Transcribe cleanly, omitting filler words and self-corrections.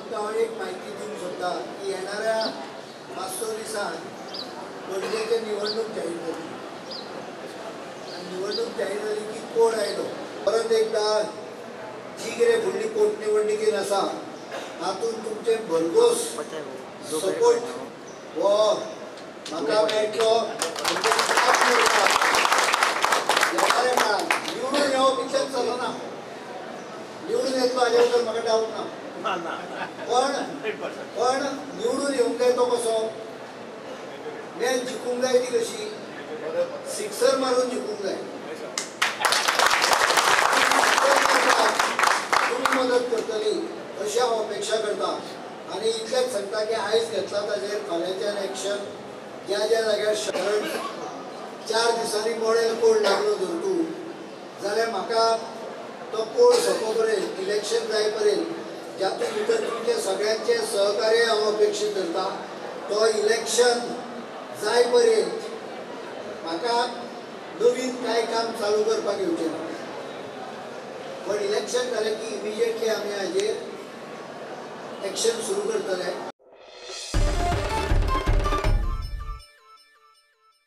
फक्त हांव एक म्हायती दिवंक सोदतां की येणाऱ्या 5-6 दिसांत पणजेचे निवडणूक जाहीर जाली आनी निवडणूक जाहीर जाली की कोड आयलो परत एकदा जी कितें फुडली पोटनिवडणुकीन आसा तातूंत तुमचे भरघोस सपोर्ट हो म्हाका मेळटलो येणाऱ्या काळात निवडून येवप इतलेंच चलना निवडून येतलो हाजे बद्दल म्हाका डावट ना पण निवडून येवंक जाय तो कसो मॅच जिखूंक जाय ती कशी सिक्सर मारून जिखूंक जाय तुमी मदत करतली अशी हांव अपेक्षा करता आनी इतलेंच सांगता की आयज घेतला ताजेर फाल्यांच्यान एक्शन ज्या ज्या जाग्यार शरण 4 दिसांनी मॉडेल कोड लागलो धर तूं जाल्यार म्हाका तो कोड सोंपो पर्यंत इलेक्शन जाय पर्यंत जातूंत भितर तुमचे सगळ्यांचे सहकार्य हांव अपेक्षीत करता तो इलेक्शन जाय पर्यंत म्हाका नवीन कांय काम चालू करपाक येवचें ना पण इलेक्शन जालें की इमिजिएटली आमी हाजेर एक्शन सुरू करतले